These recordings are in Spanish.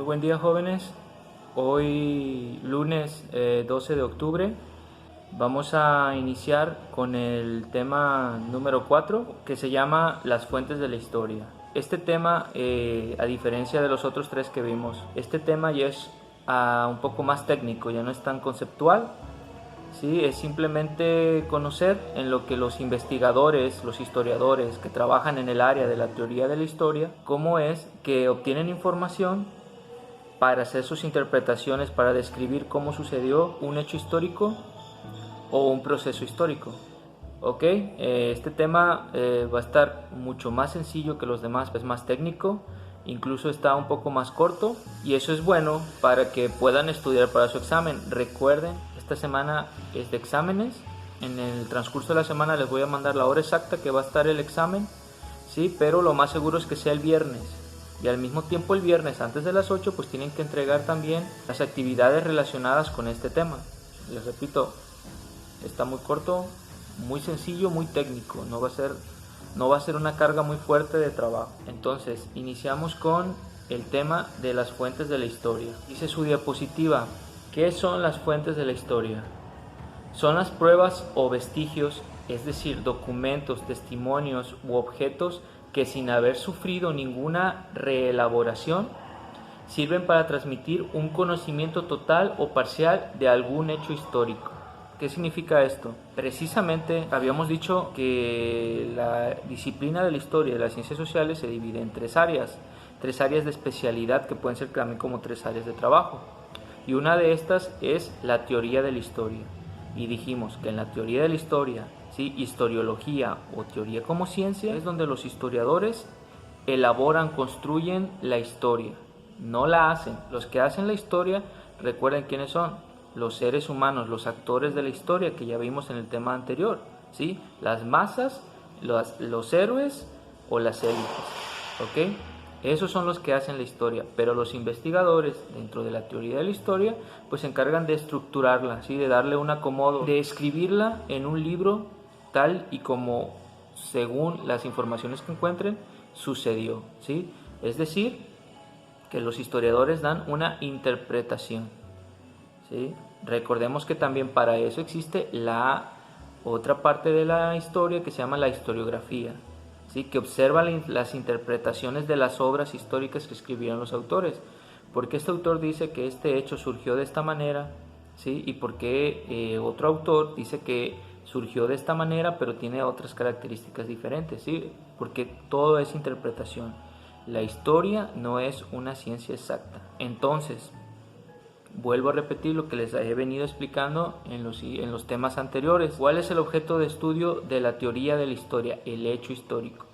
Muy buen día, jóvenes. Hoy lunes 12 de octubre vamos a iniciar con el tema número 4 que se llama las fuentes de la historia. Este tema, a diferencia de los otros tres que vimos, este tema ya es un poco más técnico, ya no es tan conceptual. Sí, es simplemente conocer en lo que los investigadores, los historiadores que trabajan en el área de la teoría de la historia, cómo es que obtienen información para hacer sus interpretaciones, para describir cómo sucedió un hecho histórico o un proceso histórico. Ok, este tema va a estar mucho más sencillo que los demás, es más técnico, incluso está un poco más corto y eso es bueno para que puedan estudiar para su examen. Recuerden, esta semana es de exámenes, en el transcurso de la semana les voy a mandar la hora exacta que va a estar el examen, sí, pero lo más seguro es que sea el viernes. Y al mismo tiempo el viernes antes de las 8 pues tienen que entregar también las actividades relacionadas con este tema. Les repito, está muy corto, muy sencillo, muy técnico, no va a ser una carga muy fuerte de trabajo. Entonces, iniciamos con el tema de las fuentes de la historia. Dice su diapositiva, ¿qué son las fuentes de la historia? Son las pruebas o vestigios, es decir, documentos, testimonios u objetos que sin haber sufrido ninguna reelaboración sirven para transmitir un conocimiento total o parcial de algún hecho histórico. ¿Qué significa esto? Precisamente habíamos dicho que la disciplina de la historia y de las ciencias sociales se divide en tres áreas de especialidad que pueden ser también como tres áreas de trabajo. Y una de estas es la teoría de la historia. Y dijimos que en la teoría de la historia, ¿sí? Historiología o teoría como ciencia, es donde los historiadores elaboran, construyen la historia, no la hacen. Los que hacen la historia, recuerden quiénes son, los seres humanos, los actores de la historia que ya vimos en el tema anterior, ¿sí? Las masas, los héroes o las élites, ¿ok? Esos son los que hacen la historia, pero los investigadores dentro de la teoría de la historia pues se encargan de estructurarla, ¿sí? De darle un acomodo, de escribirla en un libro tal y como según las informaciones que encuentren sucedió, ¿sí? Es decir, que los historiadores dan una interpretación, ¿sí? Recordemos que también para eso existe la otra parte de la historia que se llama la historiografía, ¿sí? Que observa las interpretaciones de las obras históricas que escribieron los autores. ¿Por qué este autor dice que este hecho surgió de esta manera? ¿Sí? Y por qué otro autor dice que surgió de esta manera pero tiene otras características diferentes, ¿sí? Porque todo es interpretación. La historia no es una ciencia exacta. Entonces, vuelvo a repetir lo que les he venido explicando en los temas anteriores. ¿Cuál es el objeto de estudio de la teoría de la historia? El hecho histórico,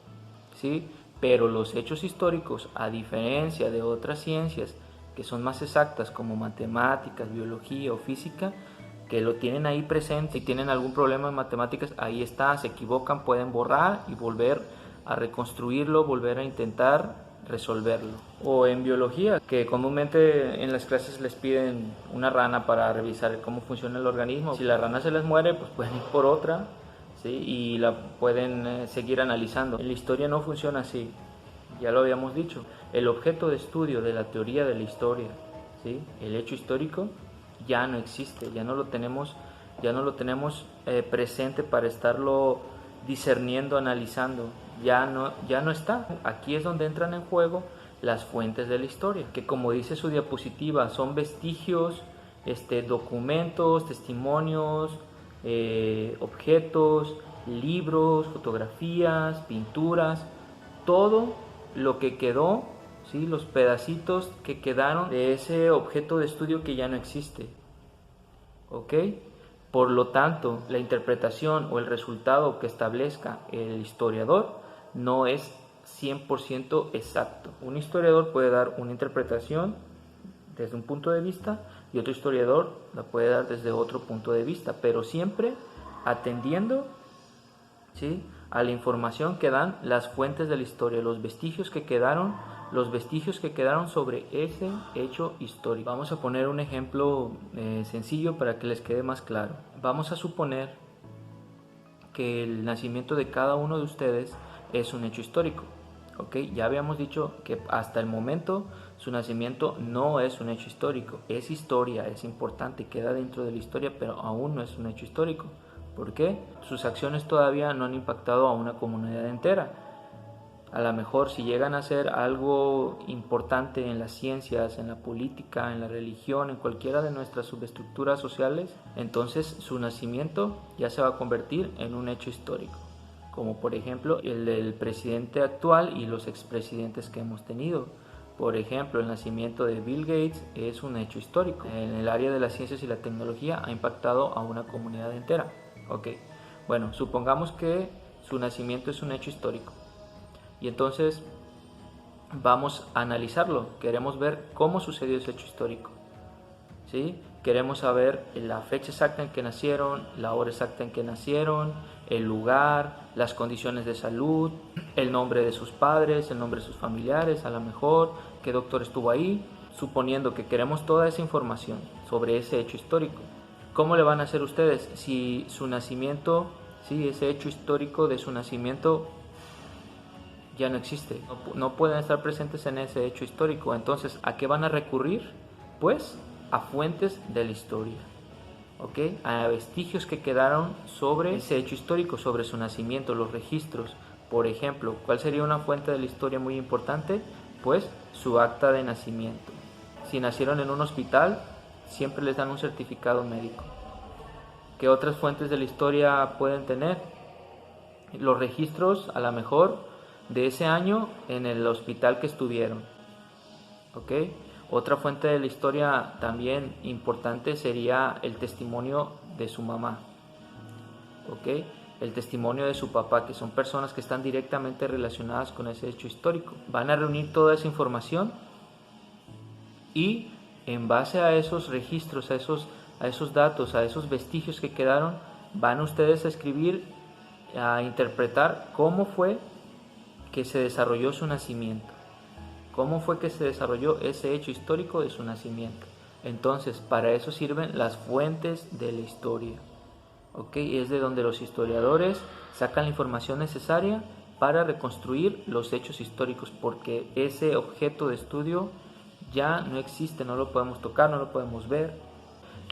¿sí? Pero los hechos históricos, a diferencia de otras ciencias que son más exactas como matemáticas, biología o física, que lo tienen ahí presente, si tienen algún problema en matemáticas, ahí está, se equivocan, pueden borrar y volver a reconstruirlo, volver a intentar resolverlo. O en biología, que comúnmente en las clases les piden una rana para revisar cómo funciona el organismo. Si la rana se les muere, pues pueden ir por otra, ¿sí? Y la pueden seguir analizando. En la historia no funciona así, ya lo habíamos dicho. El objeto de estudio de la teoría de la historia, ¿sí? El hecho histórico ya no existe, ya no lo tenemos presente para estarlo discerniendo, analizando, ya no está. Aquí es donde entran en juego las fuentes de la historia, que como dice su diapositiva, son vestigios, documentos, testimonios, objetos, libros, fotografías, pinturas, todo lo que quedó, ¿sí? Los pedacitos que quedaron de ese objeto de estudio que ya no existe, ¿ok? Por lo tanto, la interpretación o el resultado que establezca el historiador no es 100% exacto. Un historiador puede dar una interpretación desde un punto de vista y otro historiador la puede dar desde otro punto de vista, pero siempre atendiendo, ¿sí?, a la información que dan las fuentes de la historia, los vestigios que quedaron sobre ese hecho histórico. Vamos a poner un ejemplo sencillo para que les quede más claro. Vamos a suponer que el nacimiento de cada uno de ustedes es un hecho histórico. ¿Ok? Ya habíamos dicho que hasta el momento su nacimiento no es un hecho histórico, es historia, es importante, queda dentro de la historia, pero aún no es un hecho histórico. ¿Por qué? Sus acciones todavía no han impactado a una comunidad entera. A lo mejor si llegan a ser algo importante en las ciencias, en la política, en la religión, en cualquiera de nuestras subestructuras sociales, entonces su nacimiento ya se va a convertir en un hecho histórico, como por ejemplo el del presidente actual y los expresidentes que hemos tenido. Por ejemplo, el nacimiento de Bill Gates es un hecho histórico. En el área de las ciencias y la tecnología ha impactado a una comunidad entera. Ok, bueno, supongamos que su nacimiento es un hecho histórico. Y entonces vamos a analizarlo. Queremos ver cómo sucedió ese hecho histórico. ¿Sí? Queremos saber la fecha exacta en que nacieron, la hora exacta en que nacieron, el lugar, las condiciones de salud, el nombre de sus padres, el nombre de sus familiares, a lo mejor, qué doctor estuvo ahí, suponiendo que queremos toda esa información sobre ese hecho histórico. ¿Cómo le van a hacer ustedes si su nacimiento, si ese hecho histórico de su nacimiento ya no existe? No pueden estar presentes en ese hecho histórico. Entonces, ¿a qué van a recurrir? Pues a fuentes de la historia, ¿ok? A vestigios que quedaron sobre ese hecho histórico, sobre su nacimiento, los registros. Por ejemplo, ¿cuál sería una fuente de la historia muy importante? Pues su acta de nacimiento. Si nacieron en un hospital, siempre les dan un certificado médico. ¿Qué otras fuentes de la historia pueden tener? Los registros, a lo mejor, de ese año en el hospital que estuvieron, ¿ok? Otra fuente de la historia también importante sería el testimonio de su mamá, ¿ok? El testimonio de su papá, que son personas que están directamente relacionadas con ese hecho histórico. Van a reunir toda esa información y en base a esos registros, a esos datos, a esos vestigios que quedaron, van ustedes a escribir, a interpretar cómo fue que se desarrolló su nacimiento. ¿Cómo fue que se desarrolló ese hecho histórico de su nacimiento? Entonces, para eso sirven las fuentes de la historia. ¿Ok? Es de donde los historiadores sacan la información necesaria para reconstruir los hechos históricos, porque ese objeto de estudio ya no existe, no lo podemos tocar, no lo podemos ver.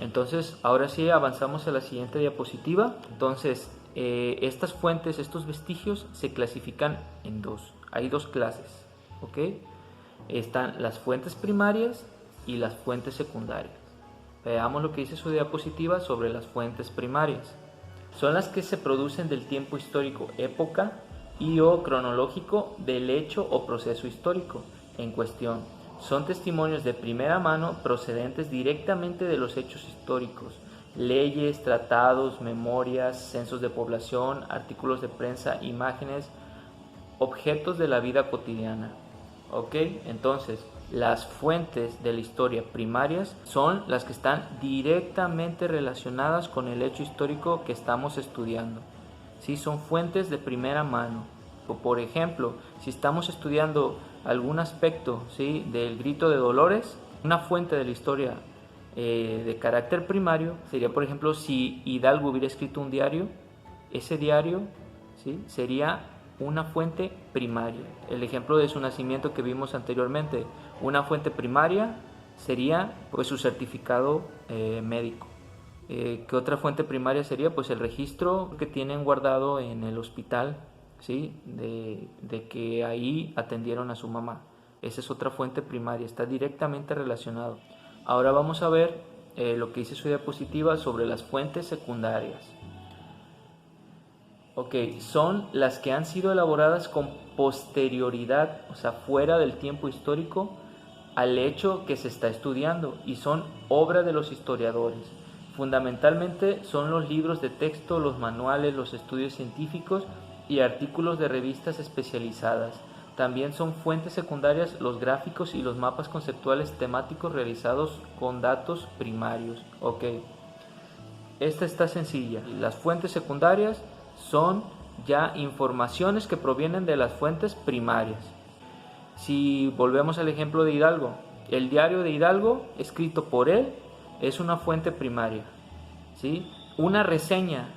Entonces, ahora sí avanzamos a la siguiente diapositiva. Entonces, estas fuentes, estos vestigios se clasifican en dos. Hay dos clases, ¿ok? Están las fuentes primarias y las fuentes secundarias. Veamos lo que dice su diapositiva sobre las fuentes primarias. Son las que se producen del tiempo histórico, época y o cronológico del hecho o proceso histórico en cuestión. Son testimonios de primera mano procedentes directamente de los hechos históricos, leyes, tratados, memorias, censos de población, artículos de prensa, imágenes, objetos de la vida cotidiana. ¿Ok? Entonces, las fuentes de la historia primarias son las que están directamente relacionadas con el hecho histórico que estamos estudiando. ¿Sí? Son fuentes de primera mano. Por ejemplo, si estamos estudiando algún aspecto, ¿sí?, del Grito de Dolores, una fuente de la historia de carácter primario sería, por ejemplo, si Hidalgo hubiera escrito un diario, ese diario, ¿sí?, sería una fuente primaria. El ejemplo de su nacimiento que vimos anteriormente, una fuente primaria sería pues su certificado médico. ¿Qué otra fuente primaria sería? Pues el registro que tienen guardado en el hospital, ¿sí?, de que ahí atendieron a su mamá. Esa es otra fuente primaria, está directamente relacionado. Ahora vamos a ver lo que dice su diapositiva sobre las fuentes secundarias. Ok, son las que han sido elaboradas con posterioridad, o sea, fuera del tiempo histórico al hecho que se está estudiando, y son obra de los historiadores. Fundamentalmente son los libros de texto, los manuales, los estudios científicos y artículos de revistas especializadas. También son fuentes secundarias los gráficos y los mapas conceptuales temáticos realizados con datos primarios. Ok, esta está sencilla. Las fuentes secundarias son ya informaciones que provienen de las fuentes primarias. Si volvemos al ejemplo de Hidalgo, el diario de Hidalgo, escrito por él, es una fuente primaria, ¿sí? Una reseña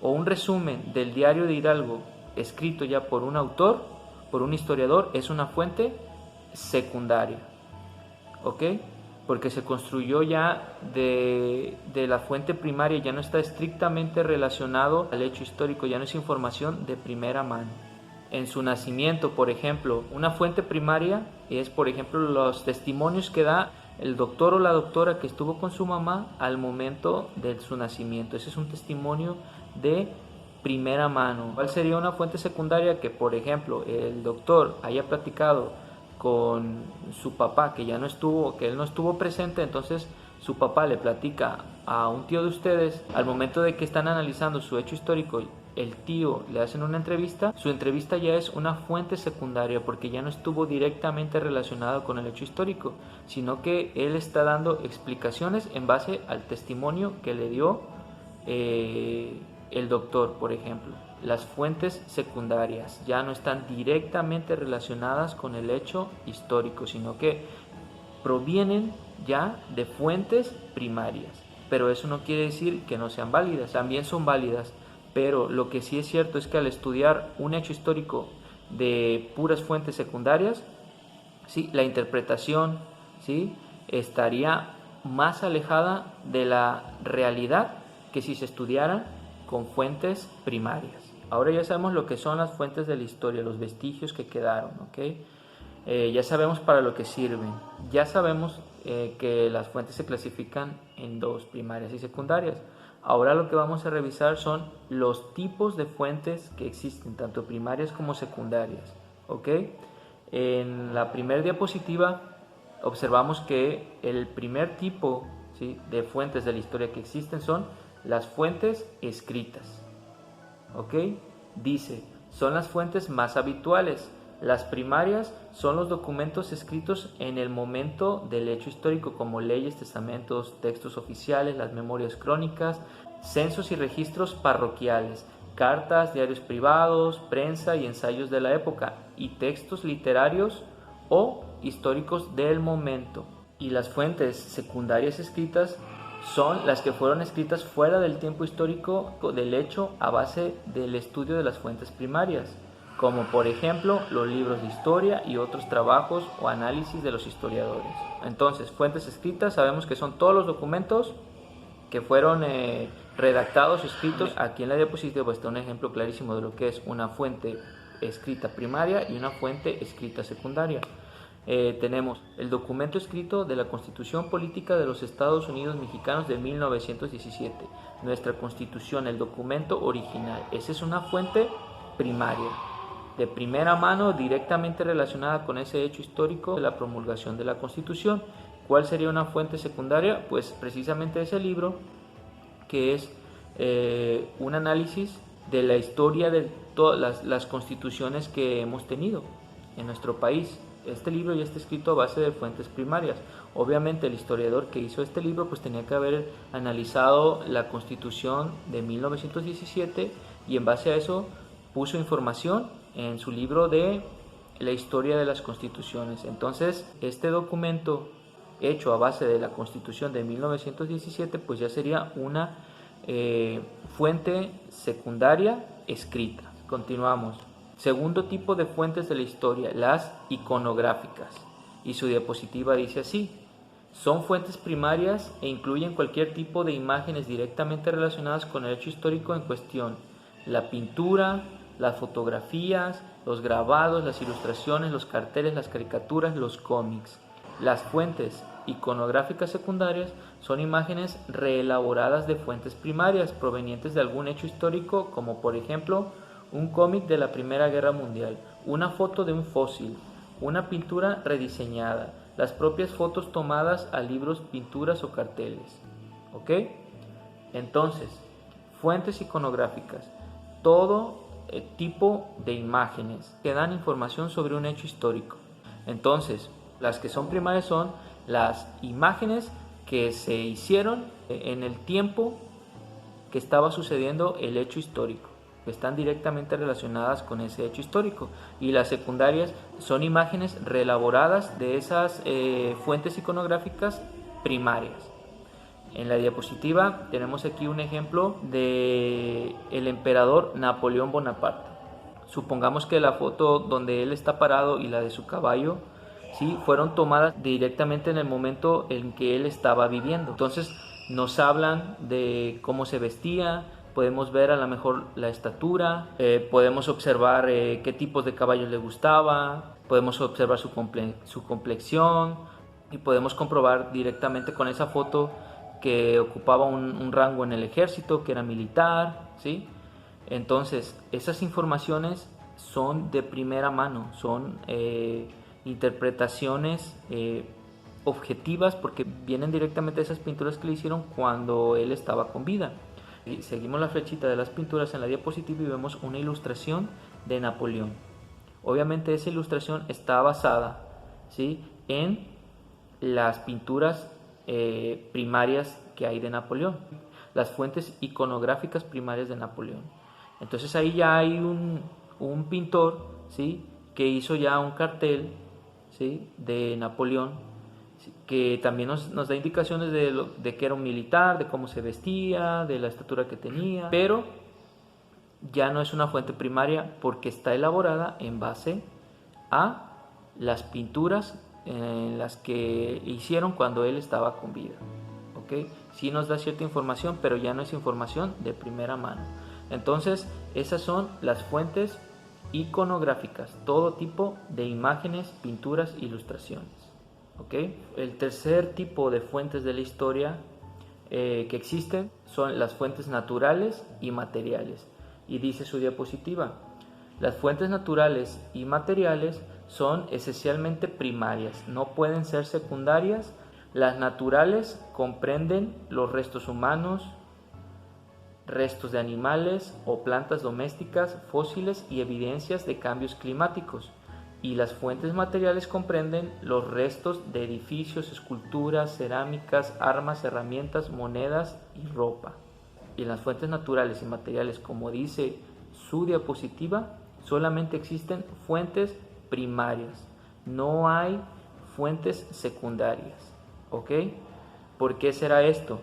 o un resumen del diario de Hidalgo, escrito ya por un autor, por un historiador es una fuente secundaria, ¿ok? Porque se construyó ya de la fuente primaria, ya no está estrictamente relacionado al hecho histórico, ya no es información de primera mano. En su nacimiento, por ejemplo, una fuente primaria es, por ejemplo, los testimonios que da el doctor o la doctora que estuvo con su mamá al momento de su nacimiento. Ese es un testimonio de primera mano. ¿Cuál sería una fuente secundaria? Que, por ejemplo, el doctor haya platicado con su papá, que él no estuvo presente, entonces su papá le platica a un tío de ustedes, al momento de que están analizando su hecho histórico, el tío le hacen una entrevista, su entrevista ya es una fuente secundaria porque ya no estuvo directamente relacionada con el hecho histórico, sino que él está dando explicaciones en base al testimonio que le dio el doctor, por ejemplo. Las fuentes secundarias ya no están directamente relacionadas con el hecho histórico, sino que provienen ya de fuentes primarias. Pero eso no quiere decir que no sean válidas, también son válidas. Pero lo que sí es cierto es que al estudiar un hecho histórico de puras fuentes secundarias, ¿sí?, la interpretación, ¿sí?, estaría más alejada de la realidad que si se estudiaran con fuentes primarias. Ahora ya sabemos lo que son las fuentes de la historia, los vestigios que quedaron, ¿ok? Ya sabemos para lo que sirven. Ya sabemos que las fuentes se clasifican en dos, primarias y secundarias. Ahora lo que vamos a revisar son los tipos de fuentes que existen, tanto primarias como secundarias, ¿ok? En la primera diapositiva observamos que el primer tipo, ¿sí?, de fuentes de la historia que existen son las fuentes escritas, ¿ok? Dice, son las fuentes más habituales. Las primarias son los documentos escritos en el momento del hecho histórico, como leyes, testamentos, textos oficiales, las memorias crónicas, censos y registros parroquiales, cartas, diarios privados, prensa y ensayos de la época, y textos literarios o históricos del momento. Y las fuentes secundarias escritas son las que fueron escritas fuera del tiempo histórico del hecho a base del estudio de las fuentes primarias, como por ejemplo los libros de historia y otros trabajos o análisis de los historiadores. Entonces, fuentes escritas sabemos que son todos los documentos que fueron redactados, escritos. Aquí en la diapositiva está un ejemplo clarísimo de lo que es una fuente escrita primaria y una fuente escrita secundaria. Tenemos el documento escrito de la Constitución Política de los Estados Unidos Mexicanos de 1917, nuestra Constitución, el documento original. Esa es una fuente primaria, de primera mano, directamente relacionada con ese hecho histórico de la promulgación de la Constitución. ¿Cuál sería una fuente secundaria? Pues precisamente ese libro, que es un análisis de la historia de todas las constituciones que hemos tenido en nuestro país. Este libro ya está escrito a base de fuentes primarias. Obviamente el historiador que hizo este libro pues tenía que haber analizado la Constitución de 1917 y en base a eso puso información en su libro de la historia de las constituciones. Entonces este documento hecho a base de la Constitución de 1917 pues ya sería una fuente secundaria escrita. Continuamos. Segundo tipo de fuentes de la historia, las iconográficas. Y su diapositiva dice así: son fuentes primarias e incluyen cualquier tipo de imágenes directamente relacionadas con el hecho histórico en cuestión. La pintura, las fotografías, los grabados, las ilustraciones, los carteles, las caricaturas, los cómics. Las fuentes iconográficas secundarias son imágenes reelaboradas de fuentes primarias provenientes de algún hecho histórico, como por ejemplo un cómic de la Primera Guerra Mundial, una foto de un fósil, una pintura rediseñada, las propias fotos tomadas a libros, pinturas o carteles. ¿Ok? Entonces, fuentes iconográficas, todo tipo de imágenes que dan información sobre un hecho histórico. Entonces, las que son primarias son las imágenes que se hicieron en el tiempo que estaba sucediendo el hecho histórico, que están directamente relacionadas con ese hecho histórico. Y las secundarias son imágenes reelaboradas de esas fuentes iconográficas primarias. En la diapositiva tenemos aquí un ejemplo de el emperador Napoleón Bonaparte. Supongamos que la foto donde él está parado y la de su caballo, ¿sí?, fueron tomadas directamente en el momento en que él estaba viviendo. Entonces nos hablan de cómo se vestía, podemos ver a lo mejor la estatura, podemos observar qué tipos de caballos le gustaba, podemos observar su complexión y podemos comprobar directamente con esa foto que ocupaba un rango en el ejército, que era militar, ¿sí? Entonces, esas informaciones son de primera mano, son interpretaciones objetivas porque vienen directamente de esas pinturas que le hicieron cuando él estaba con vida. Y seguimos la flechita de las pinturas en la diapositiva y vemos una ilustración de Napoleón. Obviamente esa ilustración está basada, ¿sí?, en las pinturas primarias que hay de Napoleón, las fuentes iconográficas primarias de Napoleón. Entonces ahí ya hay un pintor, ¿sí?, que hizo ya un cartel, ¿sí?, de Napoleón, ¿sí?, que también nos da indicaciones de que era un militar, de cómo se vestía, de la estatura que tenía, pero ya no es una fuente primaria porque está elaborada en base a las pinturas en las que hicieron cuando él estaba con vida. ¿Okay? Sí nos da cierta información, pero ya no es información de primera mano. Entonces, esas son las fuentes iconográficas, todo tipo de imágenes, pinturas, ilustraciones. ¿Okay? El tercer tipo de fuentes de la historia que existen son las fuentes naturales y materiales. Y dice su diapositiva, las fuentes naturales y materiales son esencialmente primarias, no pueden ser secundarias. Las naturales comprenden los restos humanos, restos de animales o plantas domésticas, fósiles y evidencias de cambios climáticos. Y las fuentes materiales comprenden los restos de edificios, esculturas, cerámicas, armas, herramientas, monedas y ropa. Y en las fuentes naturales y materiales, como dice su diapositiva, solamente existen fuentes primarias, no hay fuentes secundarias. ¿Ok? ¿Por qué será esto?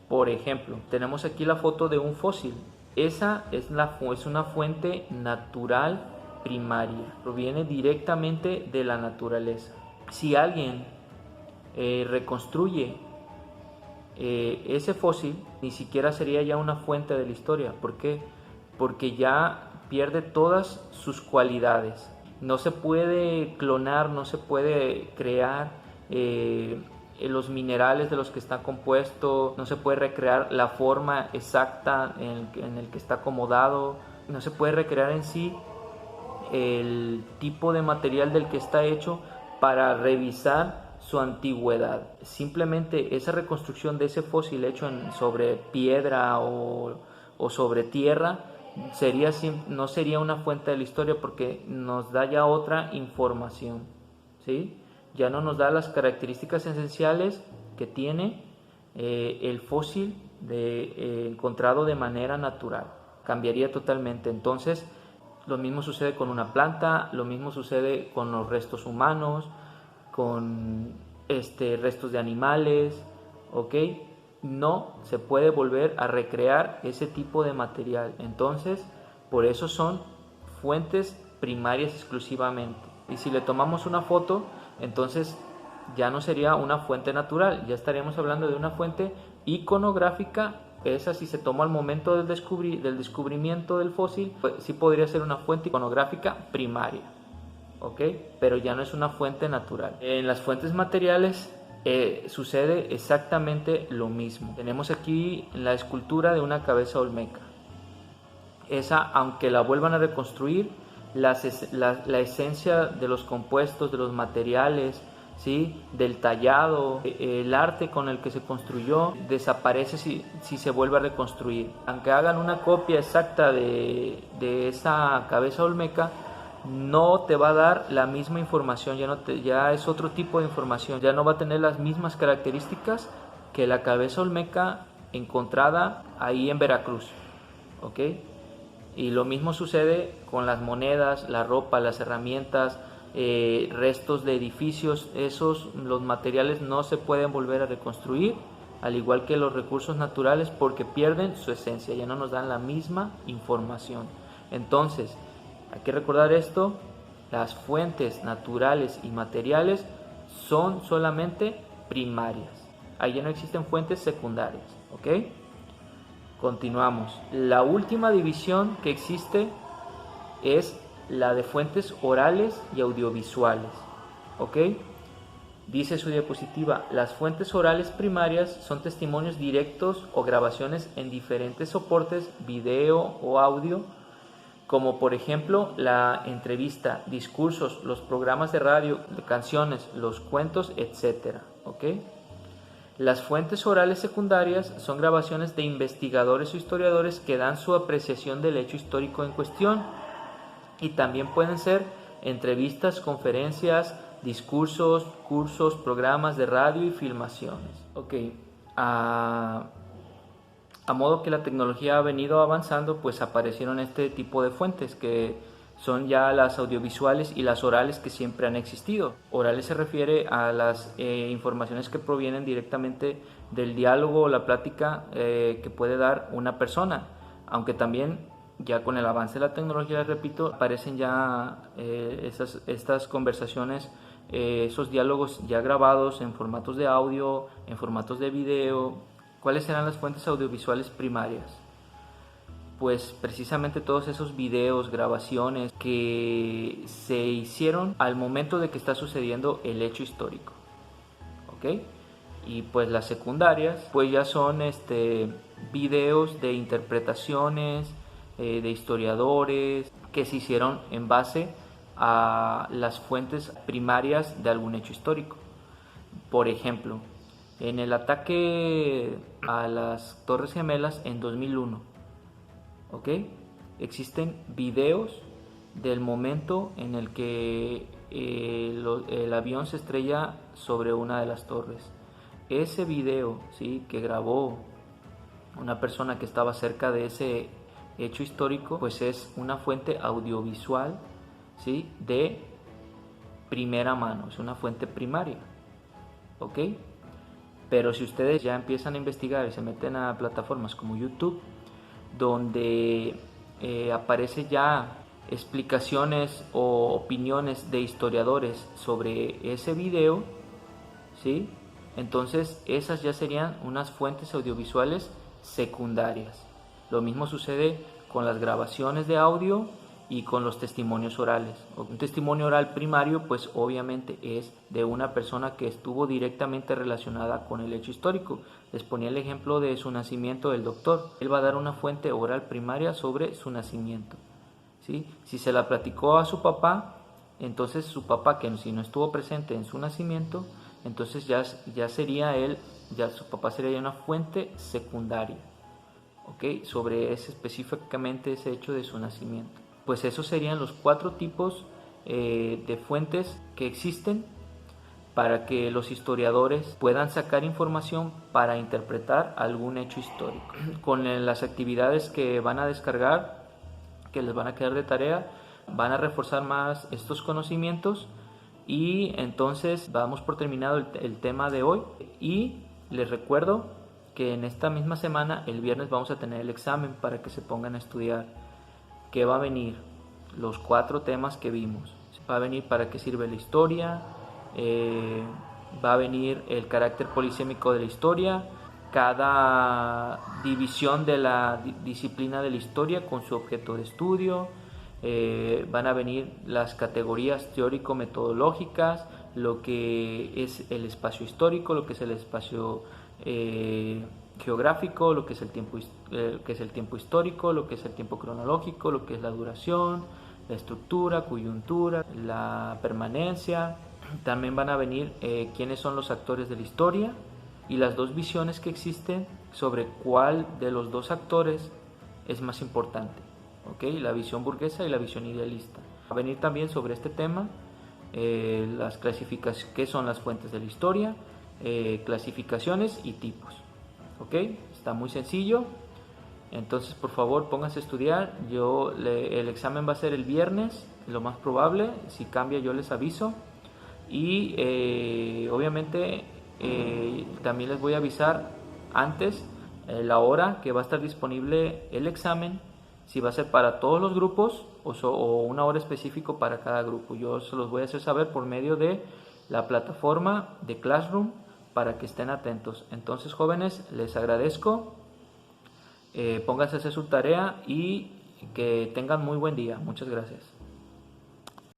Por ejemplo, tenemos aquí la foto de un fósil. Esa es una fuente natural primaria, proviene directamente de la naturaleza. Si alguien reconstruye ese fósil, ni siquiera sería ya una fuente de la historia. ¿Por qué? Porque ya pierde todas sus cualidades. No se puede clonar, no se puede crear los minerales de los que está compuesto, no se puede recrear la forma exacta en el que está acomodado, no se puede recrear en sí el tipo de material del que está hecho para revisar su antigüedad. Simplemente esa reconstrucción de ese fósil hecho sobre piedra o sobre tierra no sería una fuente de la historia porque nos da ya otra información, ¿sí? Ya no nos da las características esenciales que tiene el fósil encontrado de manera natural. Cambiaría totalmente. Entonces, lo mismo sucede con una planta, lo mismo sucede con los restos humanos, con restos de animales, ¿ok? No se puede volver a recrear ese tipo de material. Entonces, por eso son fuentes primarias exclusivamente. Y si le tomamos una foto, entonces ya no sería una fuente natural, ya estaríamos hablando de una fuente iconográfica. Esa, si se toma al momento del descubrimiento del fósil, pues sí podría ser una fuente iconográfica primaria, ¿ok? Pero ya no es una fuente natural. En las fuentes materiales sucede exactamente lo mismo. Tenemos aquí la escultura de una cabeza olmeca. Esa, aunque la vuelvan a reconstruir, la esencia de los compuestos, de los materiales, ¿sí?, del tallado, el arte con el que se construyó, desaparece si se vuelve a reconstruir. Aunque hagan una copia exacta de esa cabeza olmeca, no te va a dar la misma información, ya es otro tipo de información, ya no va a tener las mismas características que la cabeza olmeca encontrada ahí en Veracruz, ¿ok? Y lo mismo sucede con las monedas, la ropa, las herramientas, restos de edificios. Los materiales no se pueden volver a reconstruir, al igual que los recursos naturales, porque pierden su esencia, ya no nos dan la misma información. Entonces, Hay que recordar esto, las fuentes naturales y materiales son solamente primarias. Ahí ya no existen fuentes secundarias, ¿ok? Continuamos. La última división que existe es la de fuentes orales y audiovisuales, ¿ok? Dice su diapositiva, las fuentes orales primarias son testimonios directos o grabaciones en diferentes soportes, video o audio, como por ejemplo la entrevista, discursos, los programas de radio, canciones, los cuentos, etc. ¿Ok? Las fuentes orales secundarias son grabaciones de investigadores o historiadores que dan su apreciación del hecho histórico en cuestión, y también pueden ser entrevistas, conferencias, discursos, cursos, programas de radio y filmaciones. Ok, a modo que la tecnología ha venido avanzando, pues aparecieron este tipo de fuentes que son ya las audiovisuales y las orales que siempre han existido. Orales se refiere a las informaciones que provienen directamente del diálogo o la plática que puede dar una persona, aunque también ya con el avance de la tecnología, repito, aparecen ya estas conversaciones, esos diálogos ya grabados en formatos de audio, en formatos de video. ¿Cuáles serán las fuentes audiovisuales primarias? Pues precisamente todos esos videos, grabaciones que se hicieron al momento de que está sucediendo el hecho histórico, ¿ok? Y pues las secundarias, pues ya son videos de interpretaciones de historiadores que se hicieron en base a las fuentes primarias de algún hecho histórico. Por ejemplo, en el ataque a las Torres Gemelas en 2001, ¿ok? Existen videos del momento en el que el avión se estrella sobre una de las torres. Ese video, ¿sí?, que grabó una persona que estaba cerca de ese hecho histórico, pues es una fuente audiovisual, ¿sí?, de primera mano, es una fuente primaria, ¿ok? Pero si ustedes ya empiezan a investigar y se meten a plataformas como YouTube, donde aparece ya explicaciones o opiniones de historiadores sobre ese video, ¿sí?, entonces esas ya serían unas fuentes audiovisuales secundarias. Lo mismo sucede con las grabaciones de audio y con los testimonios orales. Un testimonio oral primario, pues obviamente es de una persona que estuvo directamente relacionada con el hecho histórico. Les ponía el ejemplo de su nacimiento del doctor. Él va a dar una fuente oral primaria sobre su nacimiento, ¿sí? Si se la platicó a su papá, entonces su papá, que si no estuvo presente en su nacimiento, entonces ya sería él, ya su papá sería una fuente secundaria, ¿ok?, sobre específicamente ese hecho de su nacimiento. Pues esos serían los 4 tipos de fuentes que existen para que los historiadores puedan sacar información para interpretar algún hecho histórico. Con las actividades que van a descargar, que les van a quedar de tarea, van a reforzar más estos conocimientos, y entonces damos por terminado el tema de hoy. Y les recuerdo que en esta misma semana, el viernes, vamos a tener el examen para que se pongan a estudiar. ¿Qué va a venir? Los 4 temas que vimos. Va a venir para qué sirve la historia, va a venir el carácter polisémico de la historia, cada división de la disciplina de la historia con su objeto de estudio, van a venir las categorías teórico-metodológicas, lo que es el espacio histórico, lo que es el espacio geográfico, lo que es el tiempo histórico, lo que es el tiempo cronológico, lo que es la duración, la estructura, coyuntura, la permanencia. También van a venir quiénes son los actores de la historia y las 2 visiones que existen sobre cuál de los 2 actores es más importante, ¿ok? La visión burguesa y la visión idealista. Va a venir también sobre este tema las clasificaciones, qué son las fuentes de la historia, clasificaciones y tipos, ¿ok? Está muy sencillo. Entonces, por favor, pónganse a estudiar. El examen va a ser el viernes, lo más probable. Si cambia, yo les aviso. Y obviamente también les voy a avisar antes la hora que va a estar disponible el examen, si va a ser para todos los grupos o una hora específico para cada grupo. Yo se los voy a hacer saber por medio de la plataforma de Classroom para que estén atentos. Entonces, jóvenes, les agradezco. Pónganse a hacer su tarea y que tengan muy buen día. Muchas gracias.